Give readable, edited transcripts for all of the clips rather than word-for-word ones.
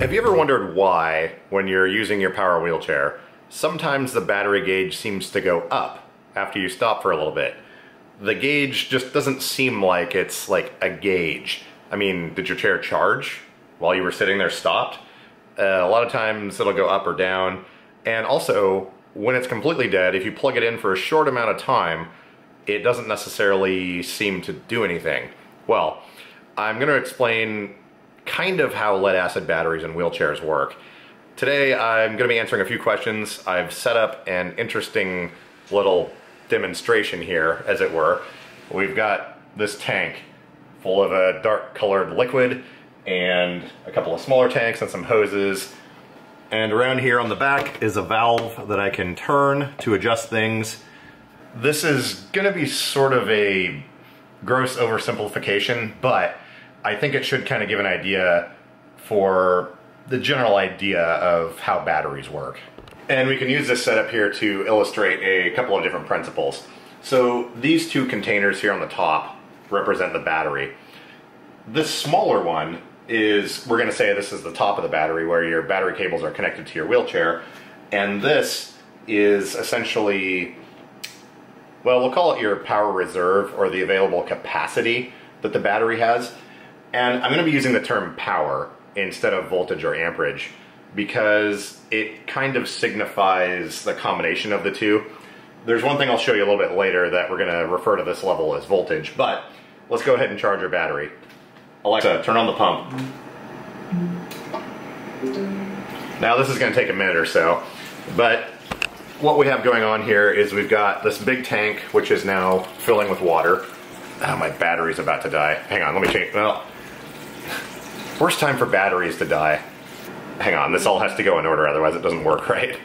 Have you ever wondered why, when you're using your power wheelchair, sometimes the battery gauge seems to go up after you stop for a little bit? The gauge just doesn't seem like it's like a gauge. I mean, did your chair charge while you were sitting there stopped? A lot of times it'll go up or down. And also, when it's completely dead, if you plug it in for a short amount of time, it doesn't necessarily seem to do anything. Well, I'm going to explain kind of how lead-acid batteries in wheelchairs work. Today I'm going to be answering a few questions. I've set up an interesting little demonstration here, as it were. We've got this tank full of a dark colored liquid and a couple of smaller tanks and some hoses. And around here on the back is a valve that I can turn to adjust things. This is going to be sort of a gross oversimplification, but I think it should kind of give an idea for the general idea of how batteries work. And we can use this setup here to illustrate a couple of different principles. So these two containers here on the top represent the battery. This smaller one is, we're going to say this is the top of the battery where your battery cables are connected to your wheelchair. And this is essentially, well, we'll call it your power reserve or the available capacity that the battery has. And I'm going to be using the term power instead of voltage or amperage because it kind of signifies the combination of the two. There's one thing I'll show you a little bit later that we're going to refer to this level as voltage, but let's go ahead and charge our battery. Alexa, turn on the pump. Now this is going to take a minute or so, but what we have going on here is we've got this big tank which is now filling with water. Oh, my battery's about to die. Hang on, let me change. Well, worst time for batteries to die. Hang on, this all has to go in order, otherwise it doesn't work right.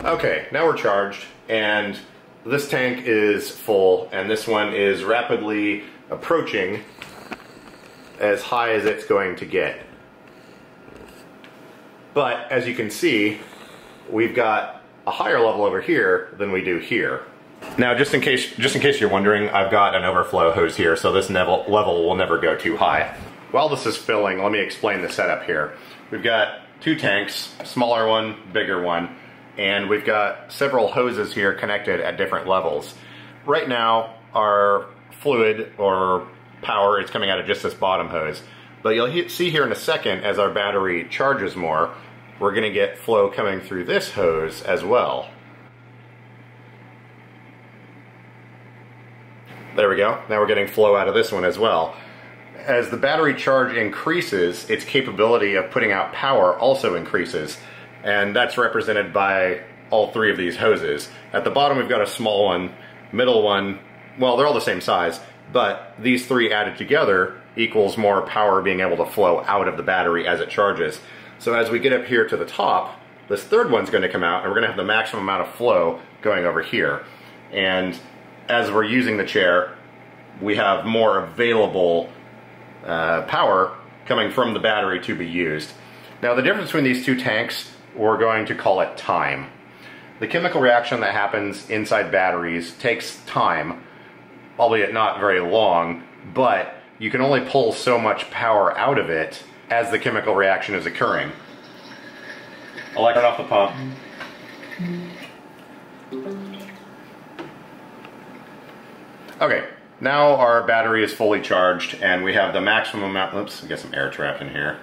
Okay, now we're charged, and this tank is full, and this one is rapidly approaching as high as it's going to get. But as you can see, we've got a higher level over here than we do here. Now, just in case you're wondering, I've got an overflow hose here, so this level will never go too high. While this is filling, let me explain the setup here. We've got two tanks, smaller one, bigger one, and we've got several hoses here connected at different levels. Right now, our fluid or power is coming out of just this bottom hose, but you'll see here in a second as our battery charges more, we're going to get flow coming through this hose as well. There we go. Now we're getting flow out of this one as well. As the battery charge increases, its capability of putting out power also increases, and that's represented by all three of these hoses. At the bottom we've got a small one, middle one, well, they're all the same size, but these three added together equals more power being able to flow out of the battery as it charges. So as we get up here to the top, this third one's going to come out and we're going to have the maximum amount of flow going over here. And as we're using the chair, we have more available power coming from the battery to be used. Now the difference between these two tanks, we're going to call it time. The chemical reaction that happens inside batteries takes time, albeit not very long, but you can only pull so much power out of it as the chemical reaction is occurring. I'll turn off the pump. Okay, now our battery is fully charged and we have the maximum amount. Oops, we got some air trapped in here.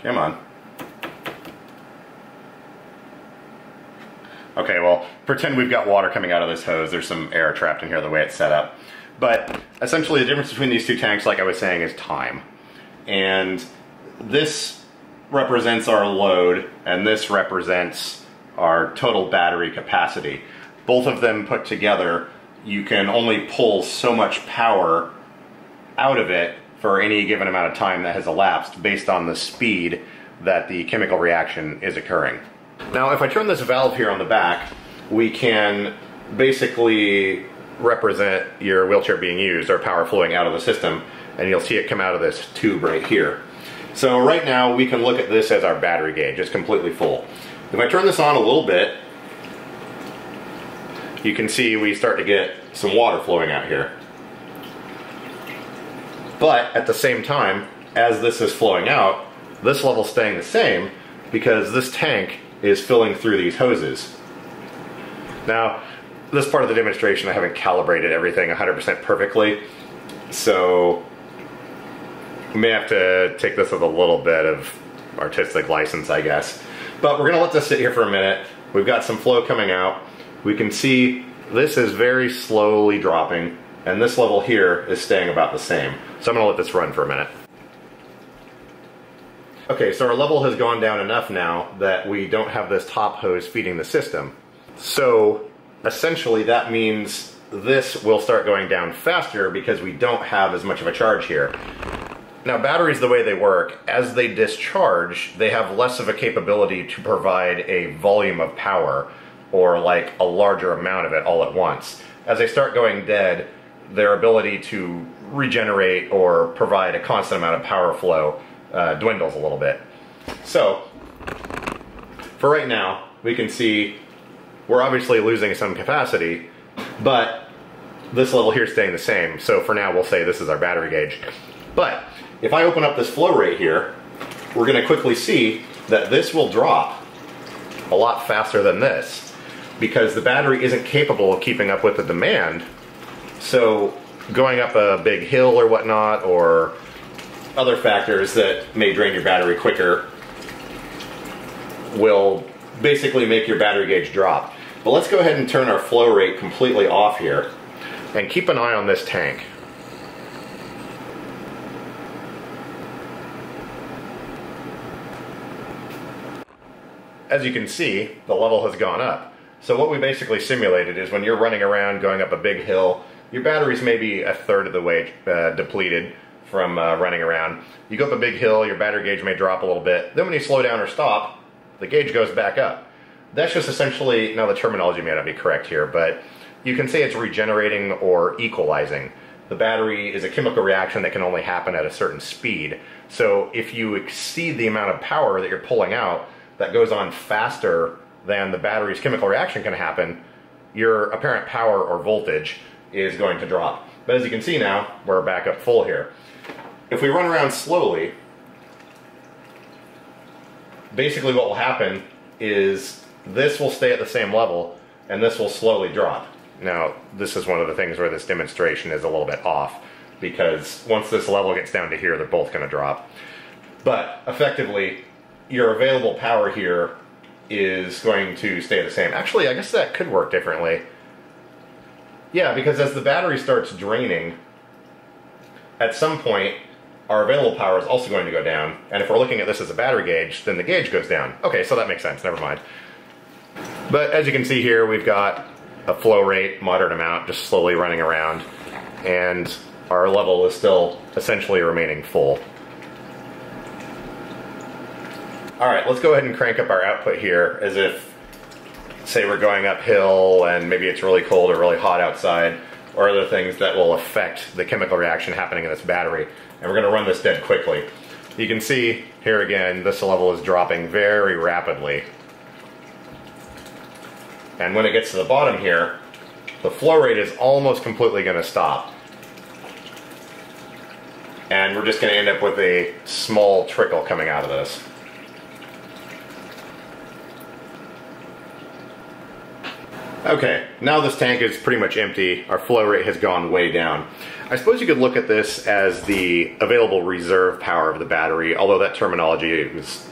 Come on. Okay, well, pretend we've got water coming out of this hose. There's some air trapped in here the way it's set up. But essentially the difference between these two tanks, like I was saying, is time. And this represents our load, and this represents our total battery capacity. Both of them put together, you can only pull so much power out of it for any given amount of time that has elapsed based on the speed that the chemical reaction is occurring. Now, if I turn this valve here on the back, we can basically represent your wheelchair being used, or power flowing out of the system, and you'll see it come out of this tube right here. So right now we can look at this as our battery gauge. It's completely full. If I turn this on a little bit, you can see we start to get some water flowing out here. But at the same time, as this is flowing out, this level's staying the same because this tank is filling through these hoses. Now, this part of the demonstration I haven't calibrated everything 100% perfectly, so we may have to take this with a little bit of artistic license, I guess. But we're gonna let this sit here for a minute. We've got some flow coming out. We can see this is very slowly dropping, and this level here is staying about the same. So I'm gonna let this run for a minute. Okay, so our level has gone down enough now that we don't have this top hose feeding the system. So essentially that means this will start going down faster because we don't have as much of a charge here. Now batteries, the way they work, as they discharge, they have less of a capability to provide a volume of power, or like a larger amount of it all at once. As they start going dead, their ability to regenerate or provide a constant amount of power flow dwindles a little bit. So, for right now, we can see we're obviously losing some capacity, but this level here is staying the same. So for now, we'll say this is our battery gauge. But if I open up this flow rate here, we're going to quickly see that this will drop a lot faster than this because the battery isn't capable of keeping up with the demand. So going up a big hill or whatnot, or other factors that may drain your battery quicker, will basically make your battery gauge drop. But let's go ahead and turn our flow rate completely off here and keep an eye on this tank. As you can see, the level has gone up. So what we basically simulated is when you're running around going up a big hill, your battery's maybe a third of the way depleted from running around. You go up a big hill, your battery gauge may drop a little bit. Then when you slow down or stop, the gauge goes back up. That's just essentially, now the terminology may not be correct here, but you can say it's regenerating or equalizing. The battery is a chemical reaction that can only happen at a certain speed. So if you exceed the amount of power that you're pulling out that goes on faster than the battery's chemical reaction can happen, your apparent power or voltage is going to drop. But as you can see now, we're back up full here. If we run around slowly, basically what will happen is this will stay at the same level and this will slowly drop. Now, this is one of the things where this demonstration is a little bit off, because once this level gets down to here, they're both going to drop. But effectively, your available power here is going to stay the same. Actually, I guess that could work differently. Yeah, because as the battery starts draining, at some point, our available power is also going to go down. And if we're looking at this as a battery gauge, then the gauge goes down. Okay, so that makes sense, never mind. But as you can see here, we've got a flow rate, moderate amount, just slowly running around. And our level is still essentially remaining full. Alright, let's go ahead and crank up our output here as if, say we're going uphill and maybe it's really cold or really hot outside, or other things that will affect the chemical reaction happening in this battery. And we're going to run this dead quickly. You can see here again, this level is dropping very rapidly. And when it gets to the bottom here, the flow rate is almost completely going to stop. And we're just going to end up with a small trickle coming out of this. Okay, now this tank is pretty much empty. Our flow rate has gone way down. I suppose you could look at this as the available reserve power of the battery, although that terminology is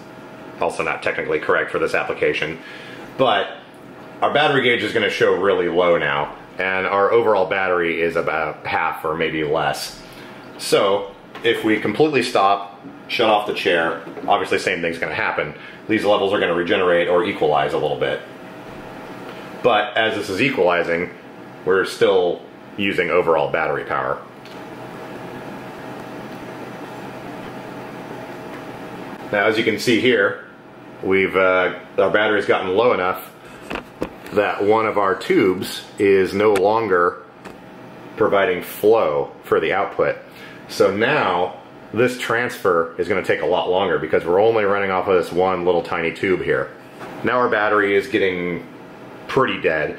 also not technically correct for this application. But our battery gauge is going to show really low now, and our overall battery is about half or maybe less. So if we completely stop, shut off the chair, obviously same thing's going to happen. These levels are going to regenerate or equalize a little bit. But as this is equalizing, we're still using overall battery power. Now as you can see here, our battery's gotten low enough that one of our tubes is no longer providing flow for the output. So now this transfer is going to take a lot longer because we're only running off of this one little tiny tube here. Now our battery is getting pretty dead.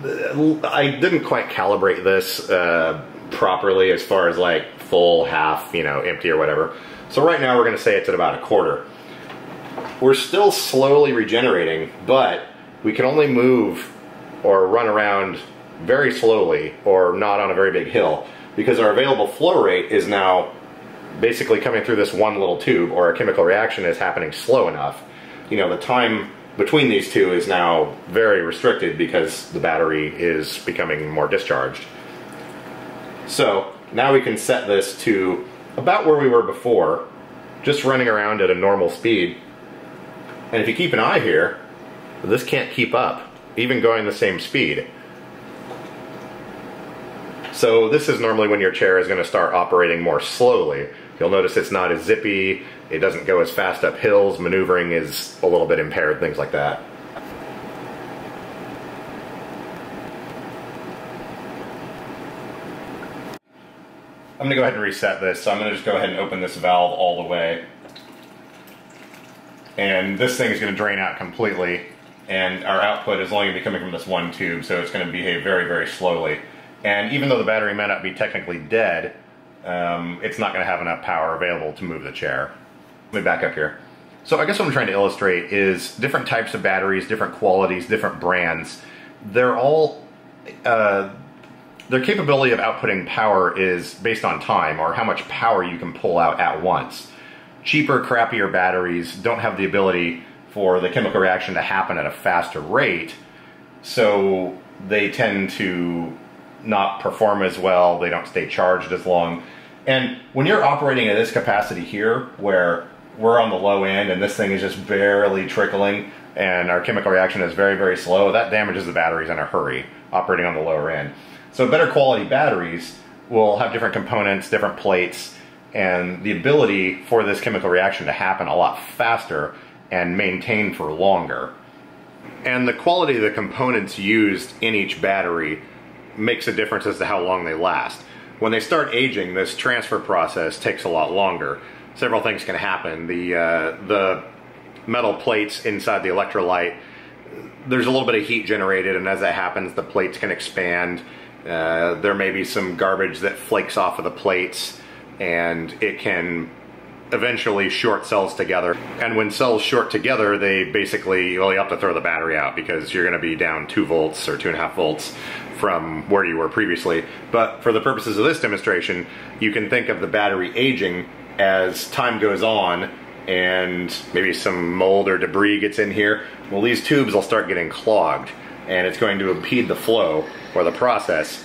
I didn't quite calibrate this properly as far as like full, half, you know, empty or whatever. So right now we're going to say it's at about a quarter. We're still slowly regenerating, but we can only move or run around very slowly or not on a very big hill because our available flow rate is now basically coming through this one little tube, or a chemical reaction is happening slow enough. You know, the time between these two is now very restricted because the battery is becoming more discharged. So now we can set this to about where we were before, just running around at a normal speed. And if you keep an eye here, this can't keep up, even going the same speed. So this is normally when your chair is going to start operating more slowly. You'll notice it's not as zippy, it doesn't go as fast up hills, maneuvering is a little bit impaired, things like that. I'm going to go ahead and reset this, so I'm going to just go ahead and open this valve all the way. And this thing is going to drain out completely, and our output is only going to be coming from this one tube, so it's going to behave very, very slowly. And even though the battery may not be technically dead, it's not going to have enough power available to move the chair. Let me back up here. So I guess what I'm trying to illustrate is different types of batteries, different qualities, different brands. They're all, their capability of outputting power is based on time, or how much power you can pull out at once. Cheaper, crappier batteries don't have the ability for the chemical reaction to happen at a faster rate, so they tend to not perform as well, they don't stay charged as long. And when you're operating at this capacity here, where we're on the low end and this thing is just barely trickling and our chemical reaction is very, very slow, that damages the batteries in a hurry, operating on the lower end. So better quality batteries will have different components, different plates, and the ability for this chemical reaction to happen a lot faster and maintain for longer. And the quality of the components used in each battery makes a difference as to how long they last. When they start aging, this transfer process takes a lot longer. Several things can happen. The metal plates inside the electrolyte, there's a little bit of heat generated, and as that happens, the plates can expand. There may be some garbage that flakes off of the plates, and it can eventually short cells together. And when cells short together, they basically, well, you have to throw the battery out because you're going to be down 2 volts or 2.5 volts from where you were previously. But for the purposes of this demonstration, you can think of the battery aging as time goes on and maybe some mold or debris gets in here. Well, these tubes will start getting clogged, and it's going to impede the flow or the process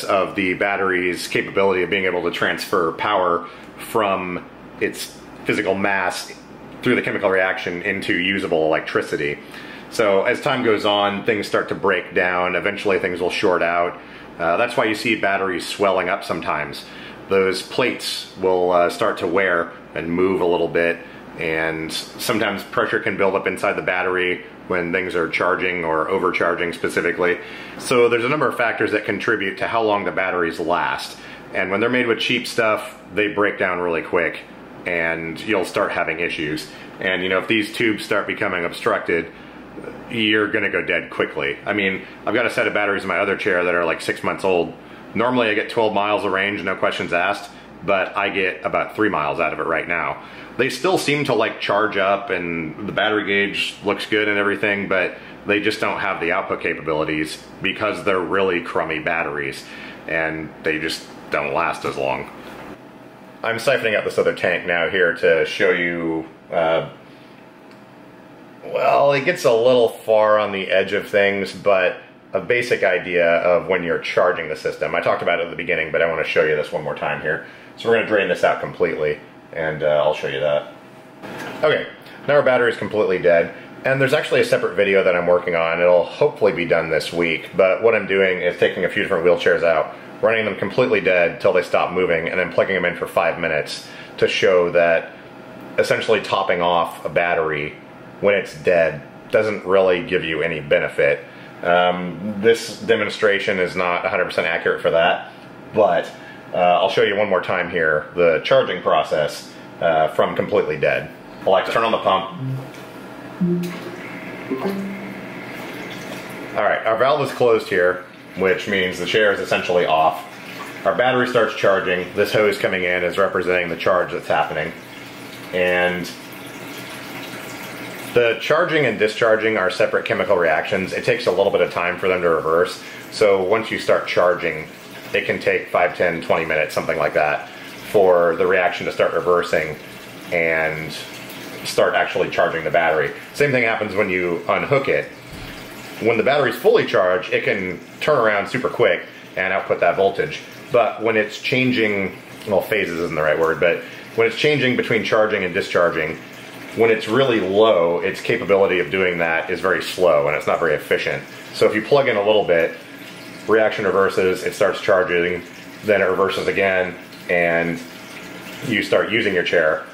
of the battery's capability of being able to transfer power from its physical mass through the chemical reaction into usable electricity. So as time goes on, things start to break down. Eventually things will short out. That's why you see batteries swelling up sometimes. Those plates will start to wear and move a little bit, and sometimes pressure can build up inside the battery when things are charging or overcharging specifically. So there's a number of factors that contribute to how long the batteries last. And when they're made with cheap stuff, they break down really quick and you'll start having issues. And you know, if these tubes start becoming obstructed, you're gonna go dead quickly. I mean, I've got a set of batteries in my other chair that are like 6 months old. Normally I get 12 miles of range, no questions asked, but I get about 3 miles out of it right now. They still seem to like charge up and the battery gauge looks good and everything, but they just don't have the output capabilities because they're really crummy batteries and they just don't last as long. I'm siphoning out this other tank now here to show you, well, it gets a little far on the edge of things, but a basic idea of when you're charging the system. I talked about it at the beginning, but I want to show you this one more time here. So we're going to drain this out completely, and I'll show you that. Okay, now our battery is completely dead, and there's actually a separate video that I'm working on. It'll hopefully be done this week, but what I'm doing is taking a few different wheelchairs out, running them completely dead till they stop moving, and then plugging them in for 5 minutes to show that essentially topping off a battery when it's dead doesn't really give you any benefit. This demonstration is not 100% accurate for that, but I'll show you one more time here the charging process from completely dead. I like to turn on the pump. All right, our valve is closed here, which means the chair is essentially off. Our battery starts charging. This hose coming in is representing the charge that's happening. And the charging and discharging are separate chemical reactions. It takes a little bit of time for them to reverse. So once you start charging, it can take 5, 10, 20 minutes, something like that, for the reaction to start reversing and start actually charging the battery. Same thing happens when you unhook it. When the battery's fully charged, it can turn around super quick and output that voltage. But when it's changing, well, phases isn't the right word, but when it's changing between charging and discharging, when it's really low, its capability of doing that is very slow and it's not very efficient. So if you plug in a little bit, reaction reverses, it starts charging, then it reverses again, and you start using your chair.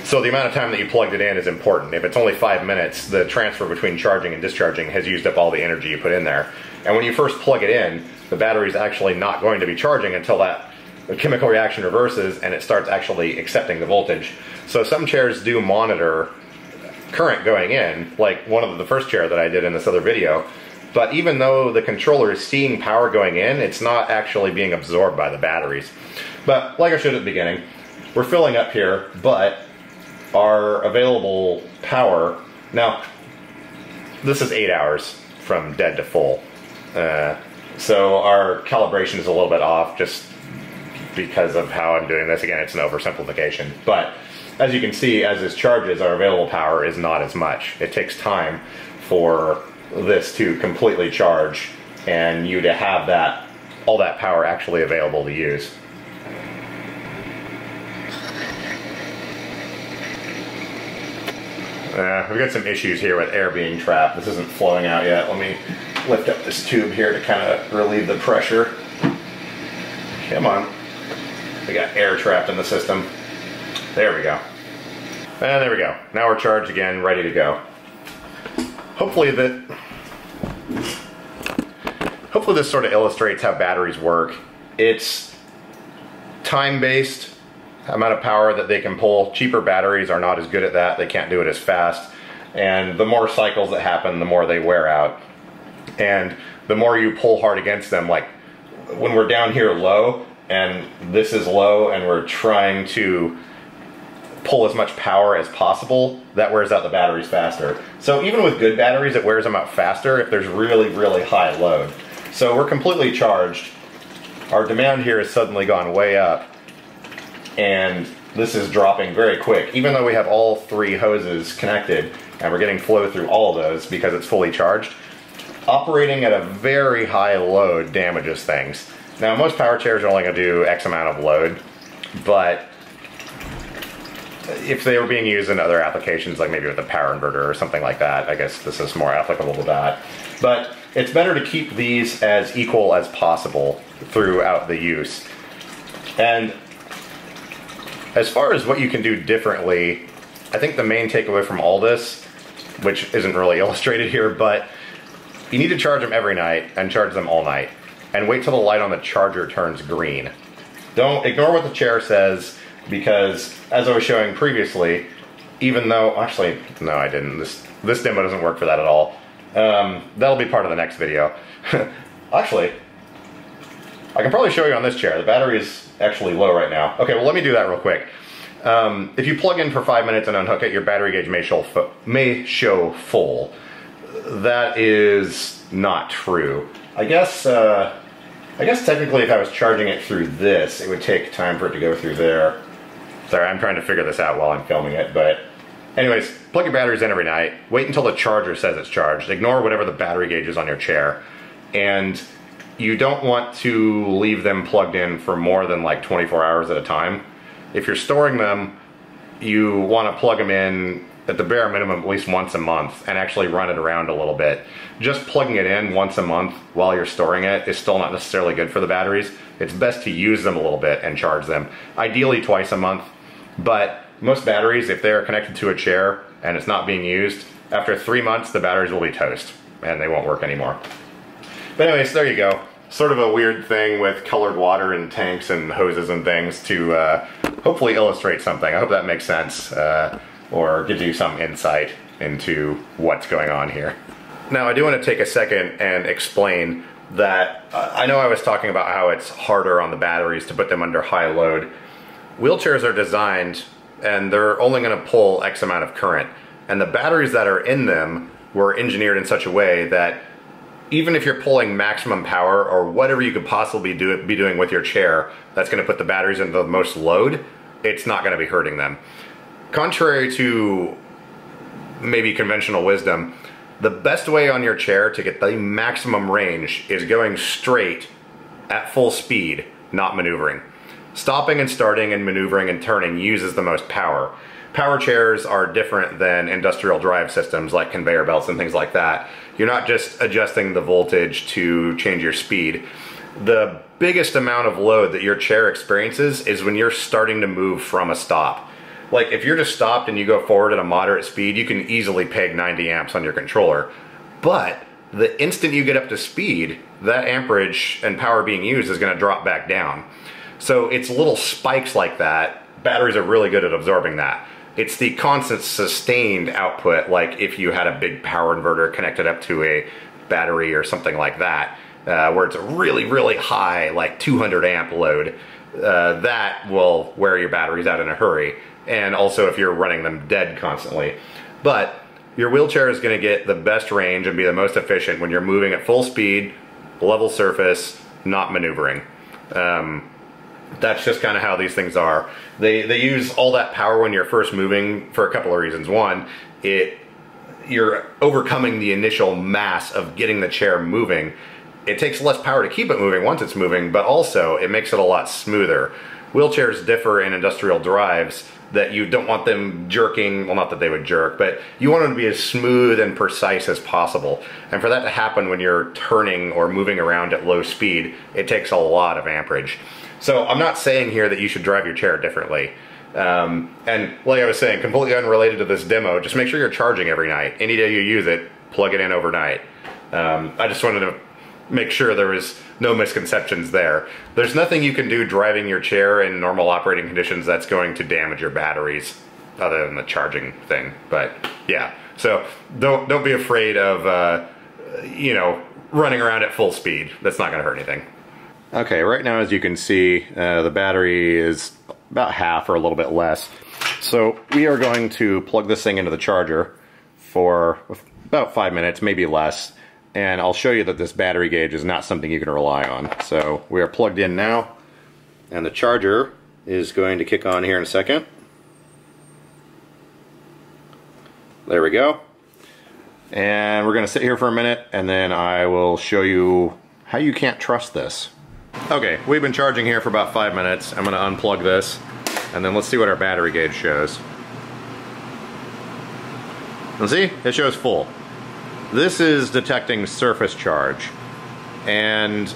So the amount of time that you plugged it in is important. If it's only 5 minutes, the transfer between charging and discharging has used up all the energy you put in there. And when you first plug it in, the battery's actually not going to be charging until that chemical reaction reverses and it starts actually accepting the voltage. So some chairs do monitor current going in, like one of the first chair that I did in this other video. But even though the controller is seeing power going in, it's not actually being absorbed by the batteries. But like I showed at the beginning, we're filling up here, but our available power, now this is 8 hours from dead to full. So our calibration is a little bit off just because of how I'm doing this. Again, it's an oversimplification. But as you can see, as this charges, our available power is not as much. It takes time for this to completely charge and you to have that, all that power actually available to use. We've got some issues here with air being trapped. This isn't flowing out yet. Let me lift up this tube here to kind of relieve the pressure. Come on. We got air trapped in the system. There we go. And there we go. Now we're charged again, ready to go. Hopefully this sort of illustrates how batteries work. It's time-based, amount of power that they can pull. Cheaper batteries are not as good at that. They can't do it as fast. And the more cycles that happen, the more they wear out. And the more you pull hard against them, like when we're down here low, and this is low, and we're trying to pull as much power as possible, that wears out the batteries faster. So even with good batteries, it wears them out faster if there's really, really high load. So we're completely charged. Our demand here has suddenly gone way up, and this is dropping very quick. Even though we have all 3 hoses connected, and we're getting flow through all of those because it's fully charged, operating at a very high load damages things. Now, most power chairs are only going to do X amount of load, but if they were being used in other applications, like maybe with a power inverter or something like that, I guess this is more applicable to that. But it's better to keep these as equal as possible throughout the use. And as far as what you can do differently, I think the main takeaway from all this, which isn't really illustrated here, but you need to charge them every night and charge them all night. And wait till the light on the charger turns green. Don't ignore what the chair says, because as I was showing previously, even though, actually, no I didn't, this demo doesn't work for that at all. That'll be part of the next video. Actually, I can probably show you on this chair. The battery is actually low right now. Okay, well let me do that real quick. If you plug in for 5 minutes and unhook it, your battery gauge may show full. That is not true. I guess technically if I was charging it through this, it would take time for it to go through there. Sorry, I'm trying to figure this out while I'm filming it, but anyways, plug your batteries in every night. Wait until the charger says it's charged. Ignore whatever the battery gauge is on your chair. And you don't want to leave them plugged in for more than like 24 hours at a time. If you're storing them, you want to plug them in at the bare minimum at least once a month and actually run it around a little bit. Just plugging it in once a month while you're storing it is still not necessarily good for the batteries. It's best to use them a little bit and charge them. Ideally twice a month, but most batteries, if they're connected to a chair and it's not being used, after 3 months the batteries will be toast and they won't work anymore. But anyways, there you go. Sort of a weird thing with colored water and tanks and hoses and things to hopefully illustrate something. I hope that makes sense or gives you some insight into what's going on here. Now I do want to take a second and explain that I know I was talking about how it's harder on the batteries to put them under high load. Wheelchairs are designed and they're only going to pull X amount of current, and the batteries that are in them were engineered in such a way that even if you're pulling maximum power or whatever you could possibly be doing with your chair that's going to put the batteries into the most load, it's not going to be hurting them. Contrary to maybe conventional wisdom, the best way on your chair to get the maximum range is going straight at full speed, not maneuvering. Stopping and starting and maneuvering and turning uses the most power. Power chairs are different than industrial drive systems like conveyor belts and things like that. You're not just adjusting the voltage to change your speed. The biggest amount of load that your chair experiences is when you're starting to move from a stop. Like if you're just stopped and you go forward at a moderate speed, you can easily peg 90 amps on your controller. But the instant you get up to speed, that amperage and power being used is going to drop back down. So it's little spikes like that. Batteries are really good at absorbing that. It's the constant sustained output, like if you had a big power inverter connected up to a battery or something like that, where it's a really, really high, like 200 amp load, that will wear your batteries out in a hurry. And also if you're running them dead constantly. But your wheelchair is going to get the best range and be the most efficient when you're moving at full speed, level surface, not maneuvering. That's just kind of how these things are. They use all that power when you're first moving for a couple of reasons. One, you're overcoming the initial mass of getting the chair moving. It takes less power to keep it moving once it's moving, but also it makes it a lot smoother. Wheelchairs differ in industrial drives that you don't want them jerking, well, not that they would jerk, but you want them to be as smooth and precise as possible. And for that to happen when you're turning or moving around at low speed, it takes a lot of amperage. So I'm not saying here that you should drive your chair differently. And like I was saying, completely unrelated to this demo, just make sure you're charging every night. Any day you use it, plug it in overnight. I just wanted to make sure there was no misconceptions there. There's nothing you can do driving your chair in normal operating conditions that's going to damage your batteries, other than the charging thing. But yeah, so don't be afraid of you know, running around at full speed. That's not going to hurt anything. Okay, right now as you can see, the battery is about half or a little bit less. So we are going to plug this thing into the charger for about 5 minutes, maybe less. And I'll show you that this battery gauge is not something you can rely on. So we are plugged in now, and the charger is going to kick on here in a second. There we go. And we're going to sit here for a minute, and then I will show you how you can't trust this. Okay, we've been charging here for about 5 minutes. I'm going to unplug this, and then let's see what our battery gauge shows. And see, it shows full. This is detecting surface charge, and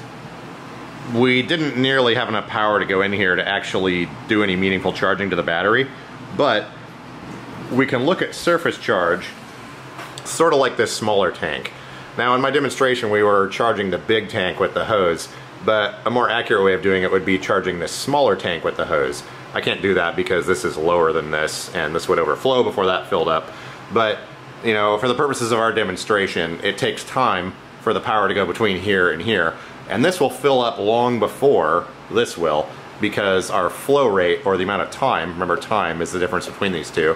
we didn't nearly have enough power to go in here to actually do any meaningful charging to the battery, but we can look at surface charge sort of like this smaller tank. Now in my demonstration we were charging the big tank with the hose, but a more accurate way of doing it would be charging this smaller tank with the hose. I can't do that because this is lower than this, and this would overflow before that filled up. But you know, for the purposes of our demonstration, it takes time for the power to go between here and here. And this will fill up long before this will, because our flow rate, or the amount of time, remember time is the difference between these two,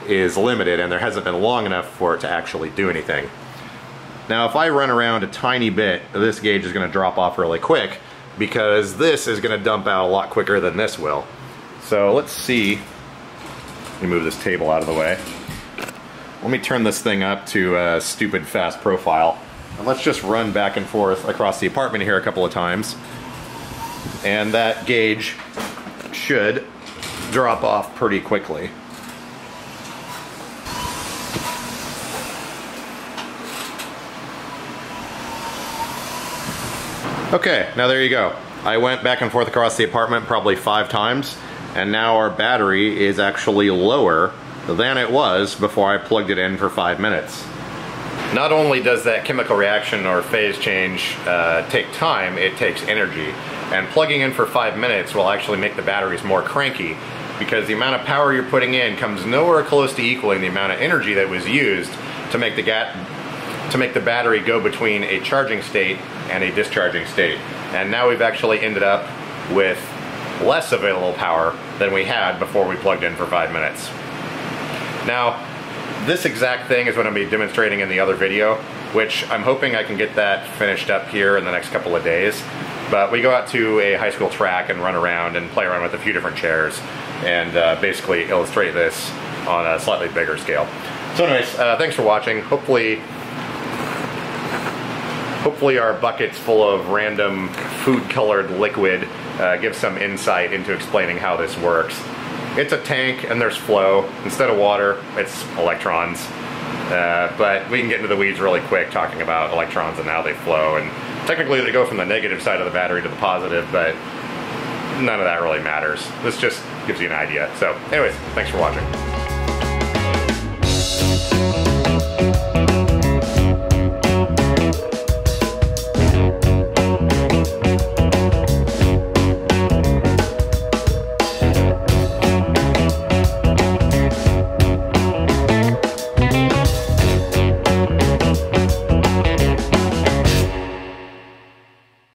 is limited, and there hasn't been long enough for it to actually do anything. Now if I run around a tiny bit, this gauge is going to drop off really quick, because this is going to dump out a lot quicker than this will. So let's see. Let me move this table out of the way. Let me turn this thing up to a stupid fast profile. And let's just run back and forth across the apartment here a couple of times. And that gauge should drop off pretty quickly. Okay, now there you go. I went back and forth across the apartment probably 5 times, and now our battery is actually lower than it was before I plugged it in for 5 minutes. Not only does that chemical reaction or phase change take time, it takes energy. And plugging in for 5 minutes will actually make the batteries more cranky, because the amount of power you're putting in comes nowhere close to equaling the amount of energy that was used to make the to make the battery go between a charging state and a discharging state. And now we've actually ended up with less available power than we had before we plugged in for 5 minutes. Now, this exact thing is what I'm going to be demonstrating in the other video, which I'm hoping I can get that finished up here in the next couple of days. But we go out to a high school track and run around and play around with a few different chairs and basically illustrate this on a slightly bigger scale. So anyways, thanks for watching. Hopefully our buckets full of random food-colored liquid give some insight into explaining how this works. It's a tank and there's flow. Instead of water, it's electrons. But we can get into the weeds really quick talking about electrons and how they flow. And technically they go from the negative side of the battery to the positive, but none of that really matters. This just gives you an idea. So anyways, thanks for watching.